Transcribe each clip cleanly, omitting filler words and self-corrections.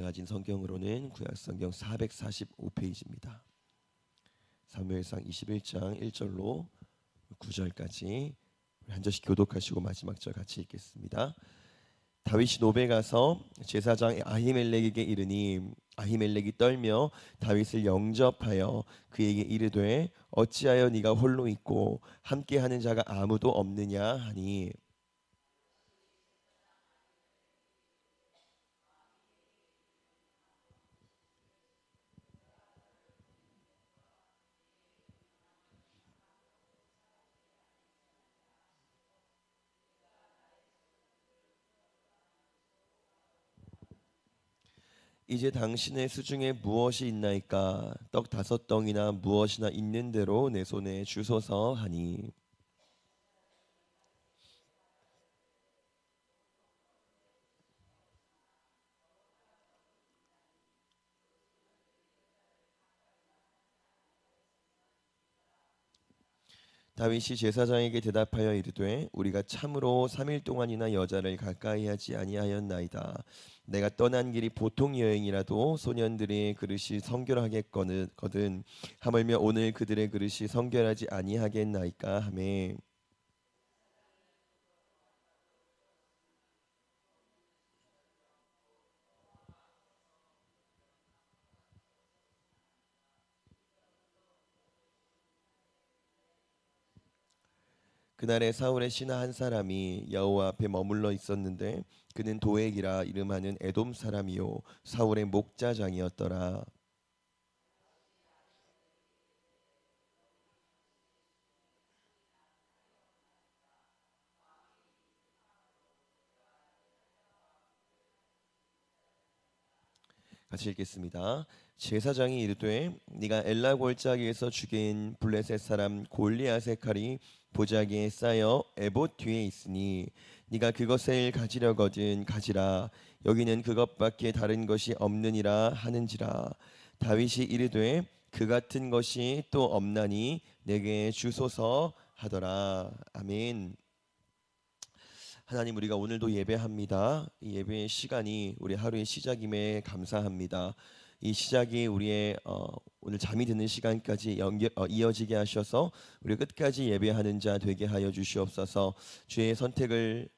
가진 성경으로는 구약성경 445페이지입니다. 사무엘상 21장 1절로 9절까지 한 절씩 교독하시고 마지막 절 같이 읽겠습니다. 다윗이 노베 가서 제사장 아히멜렉에게 이르니 아히멜렉이 떨며 다윗을 영접하여 그에게 이르되 어찌하여 네가 홀로 있고 함께하는 자가 아무도 없느냐 하니 이제 당신의 수중에 무엇이 있나이까 떡 5덩이나 무엇이나 있는 대로 내 손에 주소서 하니 다윗이 제사장에게 대답하여 이르되 우리가 참으로 3일 동안이나 여자를 가까이 하지 아니하였나이다. 내가 떠난 길이 보통 여행이라도 소년들의 그릇이 성결하겠거든 하물며 오늘 그들의 그릇이 성결하지 아니하겠나이까 하매 그날에 사울의 신하 한 사람이 여호와 앞에 머물러 있었는데 그는 도액이라 이름하는 에돔 사람이요 사울의 목자장이었더라. 같이 읽겠습니다. 제사장이 이르되 네가 엘라 골짜기에서 죽인 블레셋 사람 골리앗의 칼이 보자기에 쌓여 에봇 뒤에 있으니 네가 그것을 가지려거든 가지라. 여기는 그것밖에 다른 것이 없느니라 하는지라. 다윗이 이르되 그 같은 것이 또 없나니 내게 주소서 하더라. 아멘. 하나님, 우리가 오늘도 예배합니다. 이 예배의 시간이 우리 하루의 시작임에 감사합니다. 이 시작이 우리의 오늘 잠이 드는 시간까지 이어지게 하셔서 우리 끝까지 예배하는 자 되게 하여 주시옵소서. 주의 선택을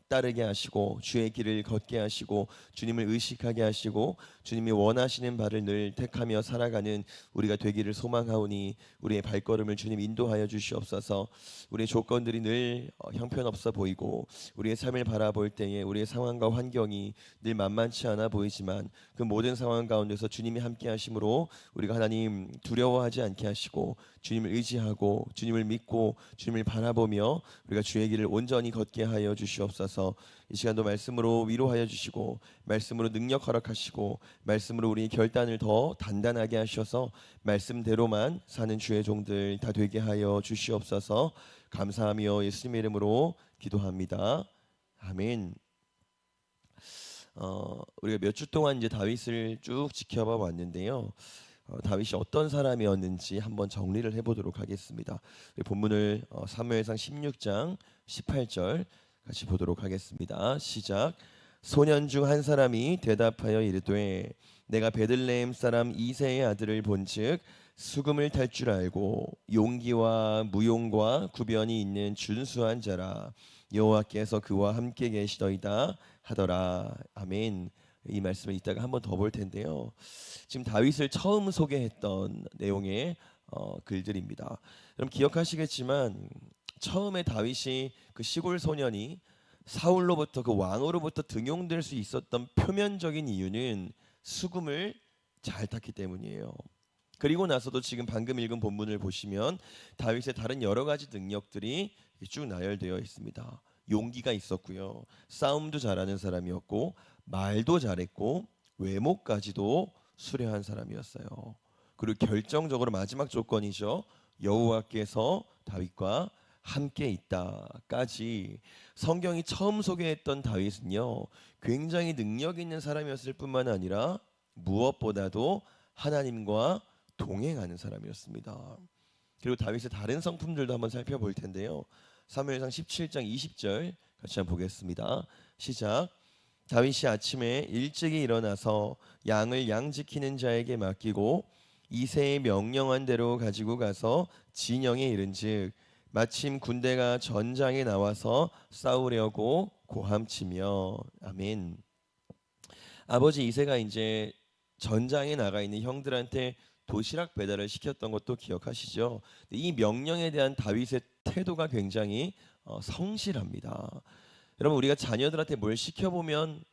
따르게 하시고 주의 길을 걷게 하시고 주님을 의식하게 하시고 주님이 원하시는 바를 늘 택하며 살아가는 우리가 되기를 소망하오니 우리의 발걸음을 주님 인도하여 주시옵소서. 우리의 조건들이 늘 형편없어 보이고 우리의 삶을 바라볼 때에 우리의 상황과 환경이 늘 만만치 않아 보이지만 그 모든 상황 가운데서 주님이 함께 하심으로 우리가 하나님 두려워하지 않게 하시고 주님을 의지하고 주님을 믿고 주님을 바라보며 우리가 주의 길을 온전히 걷게 하여 주시옵소서. 이 시간도 말씀으로 위로하여 주시고 말씀으로 능력 허락하시고 말씀으로 우리의 결단을 더 단단하게 하셔서 말씀대로만 사는 주의 종들 다 되게 하여 주시옵소서. 감사하며 예수님의 이름으로 기도합니다. 아멘. 우리가 몇 주 동안 이제 다윗을 쭉 지켜봐 왔는데요. 다윗이 어떤 사람이었는지 한번 정리를 해보도록 하겠습니다. 본문을 사무엘상 16장 18절 같이 보도록 하겠습니다. 시작. 소년 중 한 사람이 대답하여 이르되 내가 베들레헴 사람 이새의 아들을 본즉 수금을 탈 줄 알고 용기와 무용과 구변이 있는 준수한 자라. 여호와께서 그와 함께 계시더이다 하더라. 아멘. 이 말씀을 이따가 한번 더 볼 텐데요. 지금 다윗을 처음 소개했던 내용의 글들입니다. 여러분 기억하시겠지만 처음에 다윗이 그 시골 소년이 사울로부터 그 왕으로부터 등용될 수 있었던 표면적인 이유는 수금을 잘 탔기 때문이에요. 그리고 나서도 지금 방금 읽은 본문을 보시면 다윗의 다른 여러 가지 능력들이 쭉 나열되어 있습니다. 용기가 있었고요. 싸움도 잘하는 사람이었고 말도 잘했고 외모까지도 수려한 사람이었어요. 그리고 결정적으로 마지막 조건이죠. 여호와께서 다윗과 함께 있다까지. 성경이 처음 소개했던 다윗은요 굉장히 능력 있는 사람이었을 뿐만 아니라 무엇보다도 하나님과 동행하는 사람이었습니다. 그리고 다윗의 다른 성품들도 한번 살펴볼 텐데요. 사무엘상 17장 20절 같이 한번 보겠습니다. 시작. 다윗이 아침에 일찍이 일어나서 양을 양지키는 자에게 맡기고 이새의 명령한 대로 가지고 가서 진영에 이른즉 마침 군대가 전장에 나와서 싸우려고 고함치며. 아멘. 아버지 이새가 이제 전장에 나가 있는 형들한테 도시락 배달을 시켰던 것도 기억하시죠? 이 명령에 대한 다윗의 태도가 굉장히 성실합니다. 여러분, 우리가 자녀들한테 뭘 시켜보면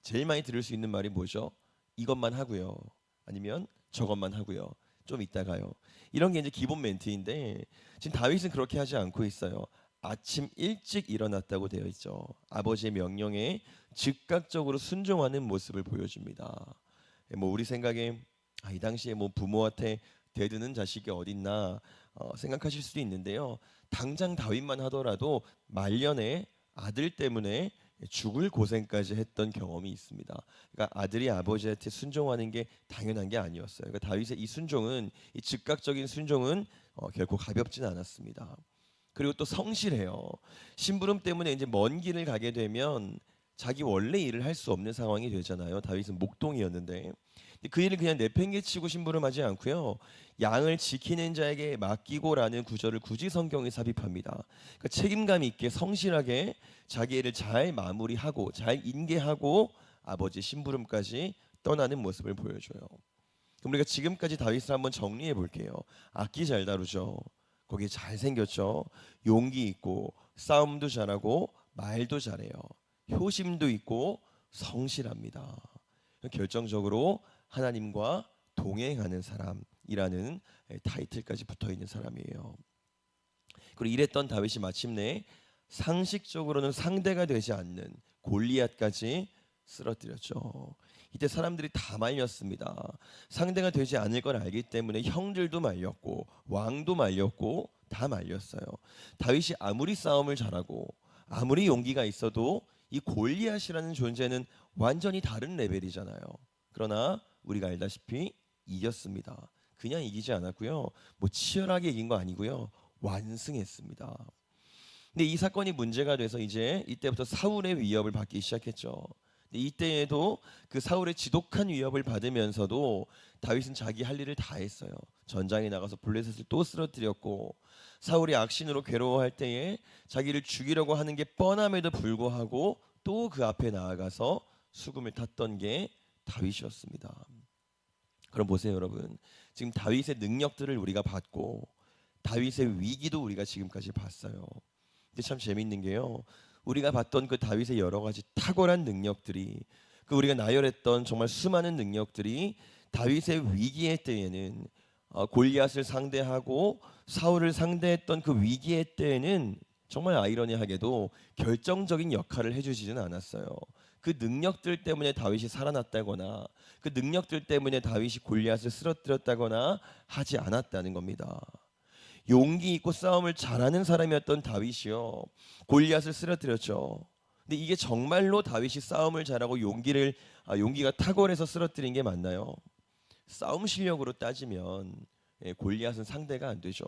제일 많이 들을 수 있는 말이 뭐죠? 이것만 하고요. 아니면 저것만 하고요. 좀 이따가요. 이런 게 이제 기본 멘트인데 지금 다윗은 그렇게 하지 않고 있어요. 아침 일찍 일어났다고 되어 있죠. 아버지의 명령에 즉각적으로 순종하는 모습을 보여줍니다. 뭐 우리 생각에 이 당시에 뭐 부모한테 대드는 자식이 어딨나 생각하실 수도 있는데요. 당장 다윗만 하더라도 말년에 아들 때문에 죽을 고생까지 했던 경험이 있습니다. 그러니까 아들이 아버지한테 순종하는 게 당연한 게 아니었어요. 그러니까 다윗의 이 순종은, 이 즉각적인 순종은 결코 가볍진 않았습니다. 그리고 또 성실해요. 심부름 때문에 이제 먼 길을 가게 되면 자기 원래 일을 할 수 없는 상황이 되잖아요. 다윗은 목동이었는데 그 일을 그냥 내팽개치고 심부름하지 않고요. 양을 지키는 자에게 맡기고라는 구절을 굳이 성경에 삽입합니다. 그러니까 책임감 있게 성실하게 자기 일을 잘 마무리하고 잘 인계하고 아버지 심부름까지 떠나는 모습을 보여줘요. 그럼 우리가 지금까지 다윗을 한번 정리해 볼게요. 악기 잘 다루죠. 거기에 잘생겼죠. 용기 있고 싸움도 잘하고 말도 잘해요. 효심도 있고 성실합니다. 결정적으로 하나님과 동행하는 사람이라는 타이틀까지 붙어 있는 사람이에요. 그리고 이랬던 다윗이 마침내 상식적으로는 상대가 되지 않는 골리앗까지 쓰러뜨렸죠. 이때 사람들이 다 말렸습니다. 상대가 되지 않을 걸 알기 때문에 형들도 말렸고 왕도 말렸고 다 말렸어요. 다윗이 아무리 싸움을 잘하고 아무리 용기가 있어도 이 골리앗이라는 존재는 완전히 다른 레벨이잖아요. 그러나 우리가 알다시피 이겼습니다. 그냥 이기지 않았고요. 뭐 치열하게 이긴 거 아니고요. 완승했습니다. 근데 이 사건이 문제가 돼서 이제 이때부터 사울의 위협을 받기 시작했죠. 이때에도 그 사울의 지독한 위협을 받으면서도 다윗은 자기 할 일을 다 했어요. 전장에 나가서 블레셋을 또 쓰러뜨렸고 사울이 악신으로 괴로워할 때에 자기를 죽이려고 하는 게 뻔함에도 불구하고 또 그 앞에 나아가서 수금을 탔던 게 다윗이었습니다. 그럼 보세요, 여러분. 지금 다윗의 능력들을 우리가 봤고 다윗의 위기도 우리가 지금까지 봤어요. 근데 참 재밌는 게요. 우리가 봤던 그 다윗의 여러 가지 탁월한 능력들이, 그 우리가 나열했던 정말 수많은 능력들이 다윗의 위기의 때에는 골리앗을 상대하고 사울을 상대했던 그 위기의 때에는 정말 아이러니하게도 결정적인 역할을 해주지는 않았어요. 그 능력들 때문에 다윗이 살아났다거나 그 능력들 때문에 다윗이 골리앗을 쓰러뜨렸다거나 하지 않았다는 겁니다. 용기 있고 싸움을 잘하는 사람이었던 다윗이요, 골리앗을 쓰러뜨렸죠. 근데 이게 정말로 다윗이 싸움을 잘하고 용기가 탁월해서 쓰러뜨린 게 맞나요? 싸움 실력으로 따지면 골리앗은 상대가 안 되죠.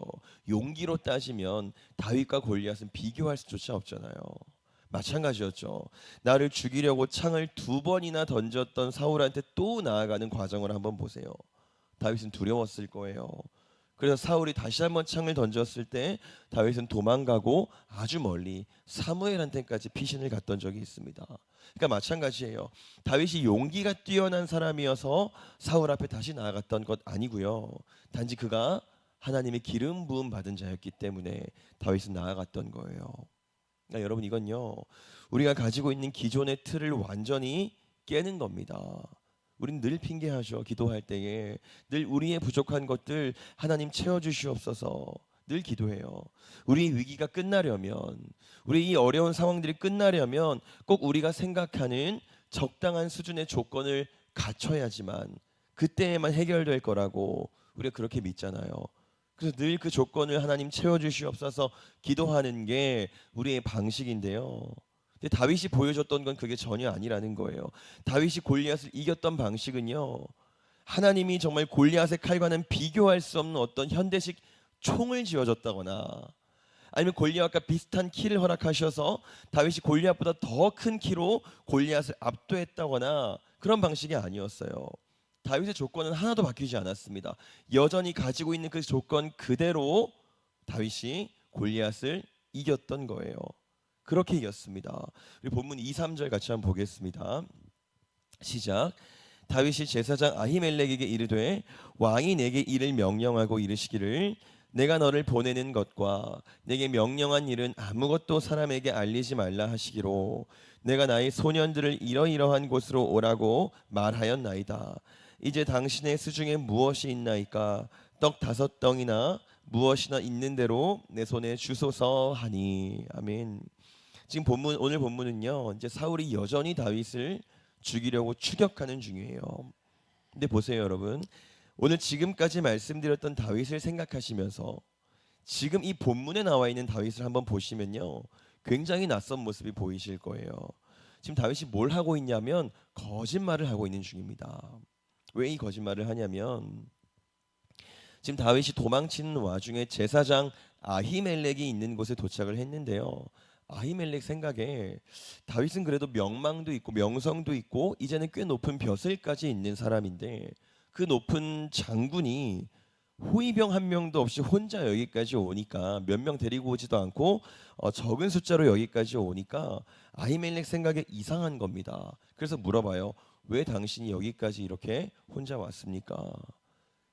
용기로 따지면 다윗과 골리앗은 비교할 수조차 없잖아요. 마찬가지였죠. 나를 죽이려고 창을 2번이나 던졌던 사울한테 또 나아가는 과정을 한번 보세요. 다윗은 두려웠을 거예요. 그래서 사울이 다시 한번 창을 던졌을 때 다윗은 도망가고 아주 멀리 사무엘한테까지 피신을 갔던 적이 있습니다. 그러니까 마찬가지예요. 다윗이 용기가 뛰어난 사람이어서 사울 앞에 다시 나아갔던 것 아니고요. 단지 그가 하나님의 기름 부음 받은 자였기 때문에 다윗은 나아갔던 거예요. 그러니까 여러분, 이건요, 우리가 가지고 있는 기존의 틀을 완전히 깨는 겁니다. 우린 늘 핑계하죠. 기도할 때에 늘 우리의 부족한 것들 하나님 채워주시옵소서 늘 기도해요. 우리 위기가 끝나려면, 우리 이 어려운 상황들이 끝나려면 꼭 우리가 생각하는 적당한 수준의 조건을 갖춰야지만 그때에만 해결될 거라고 우리가 그렇게 믿잖아요. 그래서 늘 그 조건을 하나님 채워주시옵소서 기도하는 게 우리의 방식인데요. 근데 다윗이 보여줬던 건 그게 전혀 아니라는 거예요. 다윗이 골리앗을 이겼던 방식은요, 하나님이 정말 골리앗의 칼과는 비교할 수 없는 어떤 현대식 총을 쥐어줬다거나 아니면 골리앗과 비슷한 키를 허락하셔서 다윗이 골리앗보다 더 큰 키로 골리앗을 압도했다거나 그런 방식이 아니었어요. 다윗의 조건은 하나도 바뀌지 않았습니다. 여전히 가지고 있는 그 조건 그대로 다윗이 골리앗을 이겼던 거예요. 그렇게 이겼습니다. 우리 본문 2, 3절 같이 한번 보겠습니다. 시작. 다윗이 제사장 아히멜렉에게 이르되 왕이 내게 이를 명령하고 이르시기를 내가 너를 보내는 것과 내게 명령한 일은 아무것도 사람에게 알리지 말라 하시기로 내가 나의 소년들을 이러이러한 곳으로 오라고 말하였나이다. 이제 당신의 수중에 무엇이 있나이까? 떡 5덩이나 무엇이나 있는 대로 내 손에 주소서 하니. 아멘. 지금 오늘 본문은요, 이제 사울이 여전히 다윗을 죽이려고 추격하는 중이에요. 근데 보세요, 여러분. 오늘 지금까지 말씀드렸던 다윗을 생각하시면서 지금 이 본문에 나와 있는 다윗을 한번 보시면요, 굉장히 낯선 모습이 보이실 거예요. 지금 다윗이 뭘 하고 있냐면 거짓말을 하고 있는 중입니다. 왜 이 거짓말을 하냐면 지금 다윗이 도망치는 와중에 제사장 아히멜렉이 있는 곳에 도착을 했는데요. 아히멜렉 생각에 다윗은 그래도 명망도 있고 명성도 있고 이제는 꽤 높은 벼슬까지 있는 사람인데 그 높은 장군이 호위병 한 명도 없이 혼자 여기까지 오니까 몇 명 데리고 오지도 않고 적은 숫자로 여기까지 오니까 아히멜렉 생각에 이상한 겁니다. 그래서 물어봐요. 왜 당신이 여기까지 이렇게 혼자 왔습니까?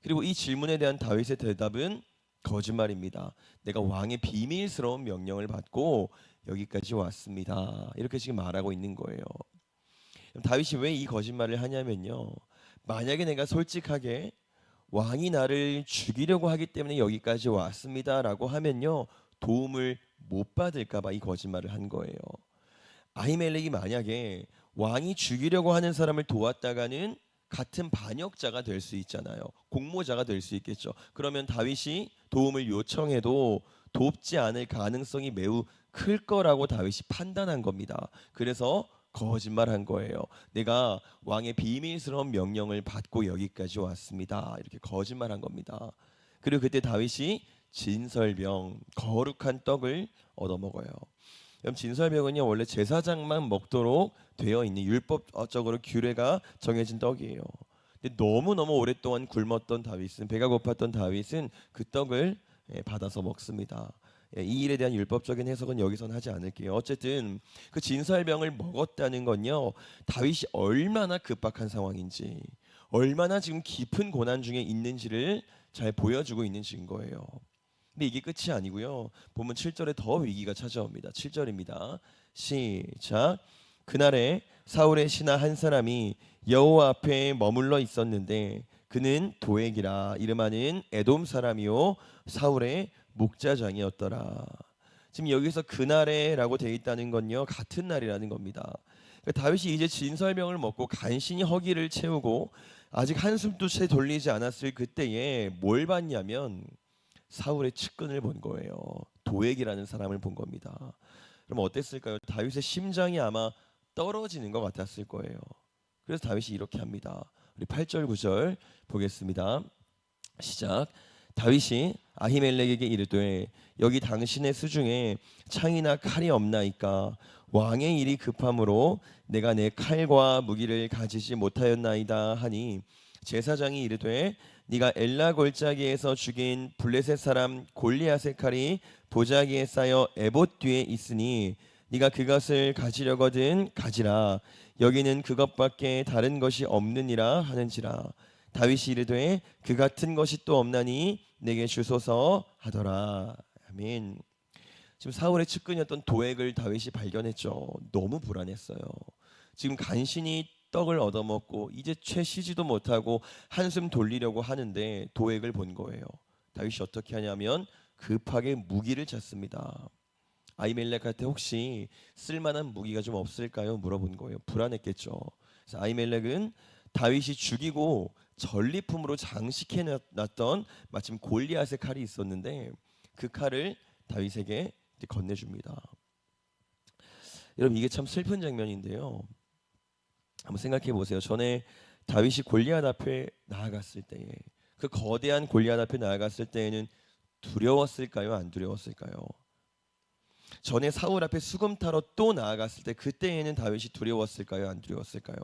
그리고 이 질문에 대한 다윗의 대답은 거짓말입니다. 내가 왕의 비밀스러운 명령을 받고 여기까지 왔습니다. 이렇게 지금 말하고 있는 거예요. 다윗이 왜 이 거짓말을 하냐면요. 만약에 내가 솔직하게 왕이 나를 죽이려고 하기 때문에 여기까지 왔습니다라고 하면요. 도움을 못 받을까 봐 이 거짓말을 한 거예요. 아히멜렉이 만약에 왕이 죽이려고 하는 사람을 도왔다가는 같은 반역자가 될 수 있잖아요. 공모자가 될 수 있겠죠. 그러면 다윗이 도움을 요청해도 돕지 않을 가능성이 매우 클 거라고 다윗이 판단한 겁니다. 그래서 거짓말한 거예요. 내가 왕의 비밀스러운 명령을 받고 여기까지 왔습니다. 이렇게 거짓말한 겁니다. 그리고 그때 다윗이 진설병, 거룩한 떡을 얻어먹어요. 그럼 진설병은요 원래 제사장만 먹도록 되어 있는 율법적으로 규례가 정해진 떡이에요. 근데 너무너무 오랫동안 굶었던 다윗은, 배가 고팠던 다윗은 그 떡을 받아서 먹습니다. 이 일에 대한 율법적인 해석은 여기서는 하지 않을게요. 어쨌든 그 진설병을 먹었다는 건요 다윗이 얼마나 급박한 상황인지, 얼마나 지금 깊은 고난 중에 있는지를 잘 보여주고 있는 증거예요. 근데 이게 끝이 아니고요. 보면 7절에 더 위기가 찾아옵니다. 7절입니다. 시작. 그날에 사울의 신하 한 사람이 여호와 앞에 머물러 있었는데 그는 도액이라 이름하는 에돔 사람이요 사울의 목자장이었더라. 지금 여기서 그날에라고 되어 있다는 건요 같은 날이라는 겁니다. 그러니까 다윗이 이제 진설병을 먹고 간신히 허기를 채우고 아직 한숨도 채 돌리지 않았을 그때에 뭘 봤냐면 사울의 측근을 본 거예요. 도액이라는 사람을 본 겁니다. 그럼 어땠을까요? 다윗의 심장이 아마 떨어지는 것 같았을 거예요. 그래서 다윗이 이렇게 합니다. 우리 8절 9절 보겠습니다. 시작. 다윗이 아히멜렉에게 이르되 여기 당신의 수중에 창이나 칼이 없나이까? 왕의 일이 급함으로 내가 내 칼과 무기를 가지지 못하였나이다 하니 제사장이 이르되 네가 엘라 골짜기에서 죽인 블레셋 사람 골리앗의 칼이 보자기에 쌓여 에봇 뒤에 있으니 네가 그것을 가지려거든 가지라. 여기는 그것밖에 다른 것이 없느니라 하는지라. 다윗이 이르되 그 같은 것이 또 없나니 내게 주소서 하더라. 아멘. 지금 사울의 측근이었던 도액을 다윗이 발견했죠. 너무 불안했어요. 지금 간신히 떡을 얻어먹고 이제 채 쉬지도 못하고 한숨 돌리려고 하는데 도액을 본 거예요. 다윗이 어떻게 하냐면 급하게 무기를 찾습니다. 아히멜렉한테 혹시 쓸만한 무기가 좀 없을까요? 물어본 거예요. 불안했겠죠. 그래서 아히멜렉은 다윗이 죽이고 전리품으로 장식해 놨던 마침 골리앗의 칼이 있었는데 그 칼을 다윗에게 건네줍니다. 여러분 이게 참 슬픈 장면인데요. 한번 생각해 보세요. 전에 다윗이 골리앗 앞에 나아갔을 때에 그 거대한 골리앗 앞에 나아갔을 때에는 두려웠을까요? 안 두려웠을까요? 전에 사울 앞에 수금 타러 또 나아갔을 때 그때에는 다윗이 두려웠을까요? 안 두려웠을까요?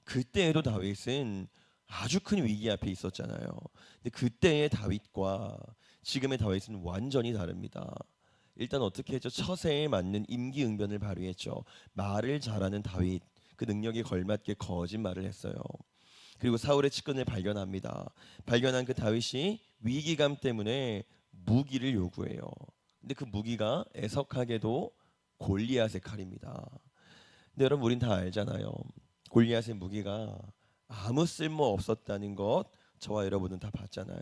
그때에도 다윗은 아주 큰 위기 앞에 있었잖아요. 근데 그때의 다윗과 지금의 다윗은 완전히 다릅니다. 일단 어떻게 했죠? 처세에 맞는 임기응변을 발휘했죠. 말을 잘하는 다윗, 그 능력에 걸맞게 거짓말을 했어요. 그리고 사울의 측근을 발견합니다. 발견한 그 다윗이 위기감 때문에 무기를 요구해요. 근데 그 무기가 애석하게도 골리앗의 칼입니다. 근데 여러분 우린 다 알잖아요. 골리앗의 무기가 아무 쓸모 없었다는 것 저와 여러분은 다 봤잖아요.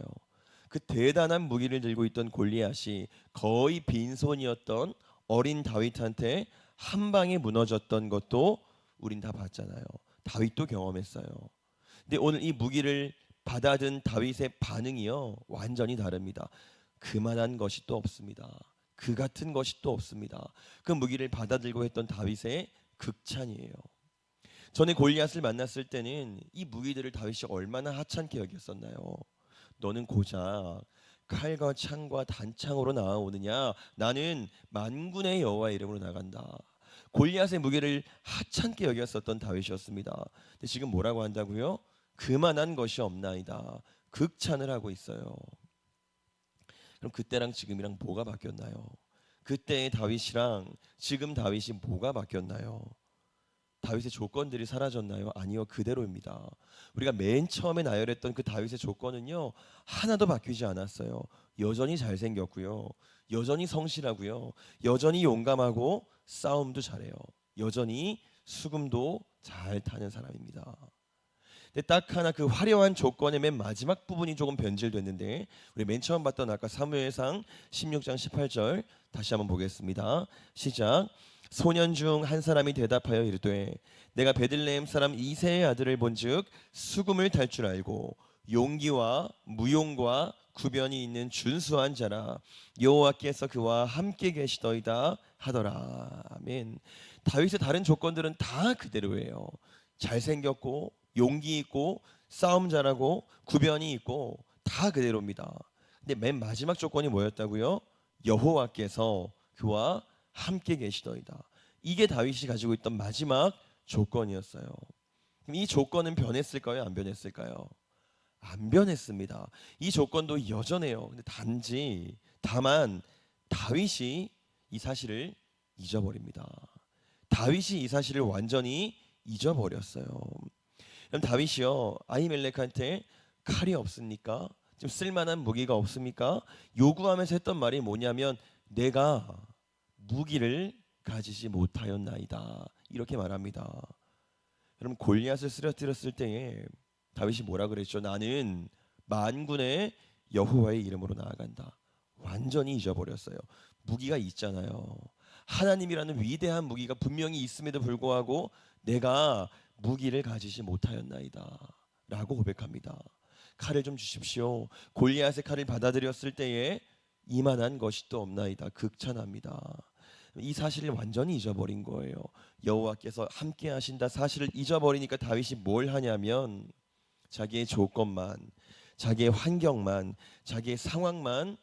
그 대단한 무기를 들고 있던 골리앗이 거의 빈손이었던 어린 다윗한테 한 방에 무너졌던 것도 우린 다 봤잖아요. 다윗도 경험했어요. 근데 오늘 이 무기를 받아든 다윗의 반응이요 완전히 다릅니다. 그만한 것이 또 없습니다. 그 같은 것이 또 없습니다. 그 무기를 받아들고 했던 다윗의 극찬이에요. 전에 골리앗을 만났을 때는 이 무기들을 다윗이 얼마나 하찮게 여겼었나요? 너는 고작 칼과 창과 단창으로 나아오느냐? 나는 만군의 여호와의 이름으로 나간다. 골리앗의 무게를 하찮게 여겼었던 다윗이었습니다. 근데 지금 뭐라고 한다고요? 그만한 것이 없나이다. 극찬을 하고 있어요. 그럼 그때랑 지금이랑 뭐가 바뀌었나요? 그때의 다윗이랑 지금 다윗이 뭐가 바뀌었나요? 다윗의 조건들이 사라졌나요? 아니요, 그대로입니다. 우리가 맨 처음에 나열했던 그 다윗의 조건은요 하나도 바뀌지 않았어요. 여전히 잘생겼고요, 여전히 성실하고요, 여전히 용감하고 싸움도 잘해요. 여전히 수금도 잘 타는 사람입니다. 근데 딱 하나 그 화려한 조건의 맨 마지막 부분이 조금 변질됐는데, 우리 맨 처음 봤던 아까 사무엘상 16장 18절 다시 한번 보겠습니다. 시작. 소년 중 한 사람이 대답하여 이르되 내가 베들레헴 사람 이새의 아들을 본즉 수금을 탈 줄 알고 용기와 무용과 구변이 있는 준수한 자라, 여호와께서 그와 함께 계시더이다 하더라. 아멘. 다윗의 다른 조건들은 다 그대로예요. 잘생겼고 용기 있고 싸움 잘하고 구변이 있고 다 그대로입니다. 근데 맨 마지막 조건이 뭐였다고요? 여호와께서 그와 함께 계시더이다. 이게 다윗이 가지고 있던 마지막 조건이었어요. 그럼 이 조건은 변했을까요? 안 변했을까요? 안 변했습니다. 이 조건도 여전해요. 근데 다만 다윗이 이 사실을 잊어버립니다. 다윗이 이 사실을 완전히 잊어버렸어요. 그럼 다윗이요 아히멜렉한테 칼이 없습니까? 좀 쓸만한 무기가 없습니까? 요구하면서 했던 말이 뭐냐면 내가 무기를 가지지 못하였나이다, 이렇게 말합니다. 여러분 골리앗을 쓰러뜨렸을 때에 다윗이 뭐라 그랬죠? 나는 만군의 여호와의 이름으로 나아간다. 완전히 잊어버렸어요. 무기가 있잖아요. 하나님이라는 위대한 무기가 분명히 있음에도 불구하고 내가 무기를 가지지 못하였나이다 라고 고백합니다. 칼을 좀 주십시오. 골리앗의 칼을 받아들였을 때에 이만한 것이 또 없나이다 극찬합니다. 이 사실을 완전히 잊어버린 거예요. 여호와께서 함께 하신다 사실을 잊어버리니까 다윗이 뭘 하냐면 자기의 조건만, 자기의 환경만, 자기의 상황만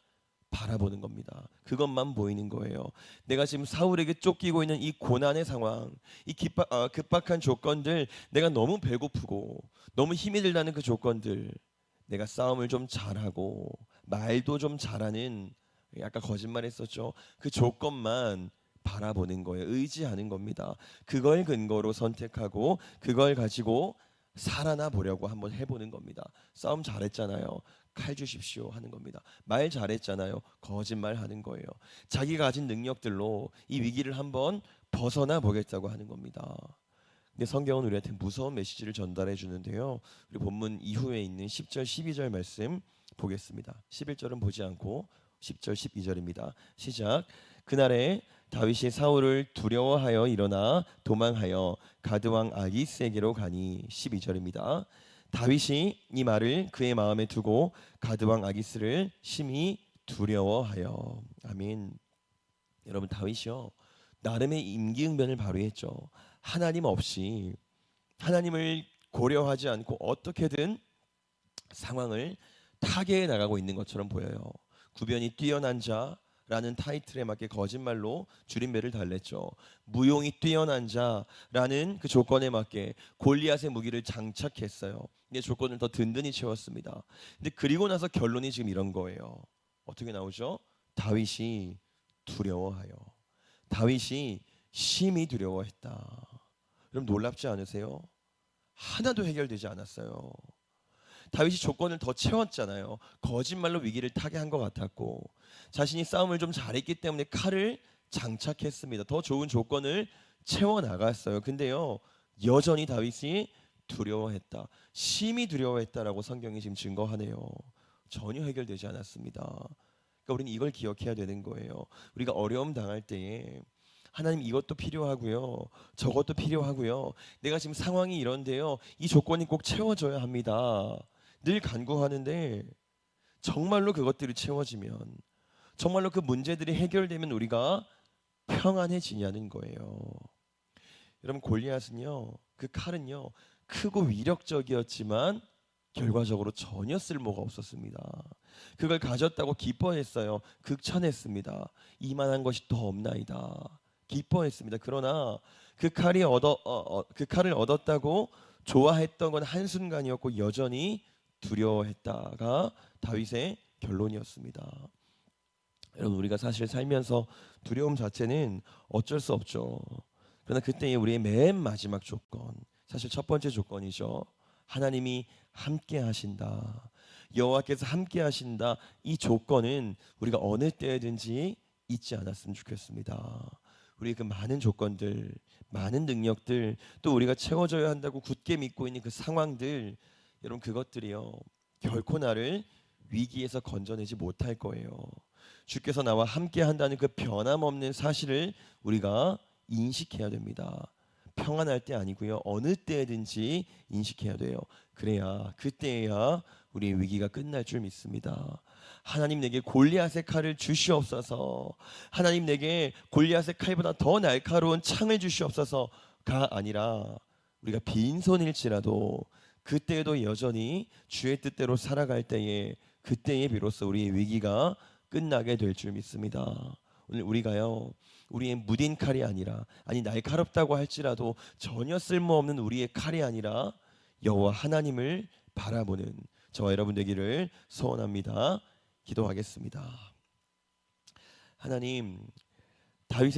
바라보는 겁니다. 그것만 보이는 거예요. 내가 지금 사울에게 쫓기고 있는 이 고난의 상황, 이 급박한 조건들, 내가 너무 배고프고 너무 힘이 들다는 그 조건들, 내가 싸움을 좀 잘하고 말도 좀 잘하는, 아까 거짓말했었죠. 그 조건만 바라보는 거예요. 의지하는 겁니다. 그걸 근거로 선택하고 그걸 가지고 살아나 보려고 한번 해보는 겁니다. 싸움 잘했잖아요. 칼 주십시오 하는 겁니다. 말 잘했잖아요. 거짓말 하는 거예요. 자기가 가진 능력들로 이 위기를 한번 벗어나 보겠다고 하는 겁니다. 근데 성경은 우리한테 무서운 메시지를 전달해 주는데요. 우리 본문 이후에 있는 10절 12절 말씀 보겠습니다. 11절은 보지 않고 10절 12절입니다. 시작. 그날에 다윗이 사울을 두려워하여 일어나 도망하여 가드왕 아기스에게로 가니 12절입니다. 다윗이 이 말을 그의 마음에 두고 가드왕 아기스를 심히 두려워하여. 아멘. 여러분 다윗이요 나름의 임기응변을 발휘했죠. 하나님 없이, 하나님을 고려하지 않고 어떻게든 상황을 타개해 나가고 있는 것처럼 보여요. 구변이 뛰어난 자, 라는 타이틀에 맞게 거짓말로 줄임배를 달랬죠. 무용이 뛰어난 자라는 그 조건에 맞게 골리앗의 무기를 장착했어요. 이게 조건을 더 든든히 채웠습니다. 근데 그리고 나서 결론이 지금 이런 거예요. 어떻게 나오죠? 다윗이 두려워하여. 다윗이 심히 두려워했다. 여러분 놀랍지 않으세요? 하나도 해결되지 않았어요. 다윗이 조건을 더 채웠잖아요. 거짓말로 위기를 타게 한 것 같았고 자신이 싸움을 좀 잘했기 때문에 칼을 장착했습니다. 더 좋은 조건을 채워 나갔어요. 근데요 여전히 다윗이 두려워했다. 심히 두려워했다라고 성경이 지금 증거하네요. 전혀 해결되지 않았습니다. 그러니까 우리는 이걸 기억해야 되는 거예요. 우리가 어려움 당할 때에 하나님 이것도 필요하고요. 저것도 필요하고요. 내가 지금 상황이 이런데요. 이 조건이 꼭 채워져야 합니다. 늘 간구하는데 정말로 그것들이 채워지면 정말로 그 문제들이 해결되면 우리가 평안해지냐는 거예요. 여러분 골리앗은요. 그 칼은요. 크고 위력적이었지만 결과적으로 전혀 쓸모가 없었습니다. 그걸 가졌다고 기뻐했어요. 극찬했습니다. 이만한 것이 더 없나이다. 기뻐했습니다. 그러나 그 칼을 얻었다고 좋아했던 건 한순간이었고 여전히 두려워했다가 다윗의 결론이었습니다. 여러분 우리가 사실 살면서 두려움 자체는 어쩔 수 없죠. 그러나 그때의 우리의 맨 마지막 조건, 사실 첫 번째 조건이죠. 하나님이 함께 하신다. 여호와께서 함께 하신다. 이 조건은 우리가 어느 때든지 잊지 않았으면 좋겠습니다. 우리의 그 많은 조건들, 많은 능력들, 또 우리가 채워져야 한다고 굳게 믿고 있는 그 상황들, 여러분 그것들이요 결코 나를 위기에서 건져내지 못할 거예요. 주께서 나와 함께 한다는 그 변함없는 사실을 우리가 인식해야 됩니다. 평안할 때 아니고요. 어느 때든지 인식해야 돼요. 그래야 그때야 우리의 위기가 끝날 줄 믿습니다. 하나님 내게 골리앗의 칼을 주시옵소서. 하나님 내게 골리앗의 칼보다 더 날카로운 창을 주시옵소서가 아니라 우리가 빈손일지라도 그때에도 여전히 주의 뜻대로 살아갈 때에 그때에 비로소 우리의 위기가 끝나게 될 줄 믿습니다. 오늘 우리가요 우리의 무딘 칼이 아니라 아니 날카롭다고 할지라도 전혀 쓸모없는 우리의 칼이 아니라 여호와 하나님을 바라보는 저와 여러분 되기를 소원합니다. 기도하겠습니다. 하나님 다윗의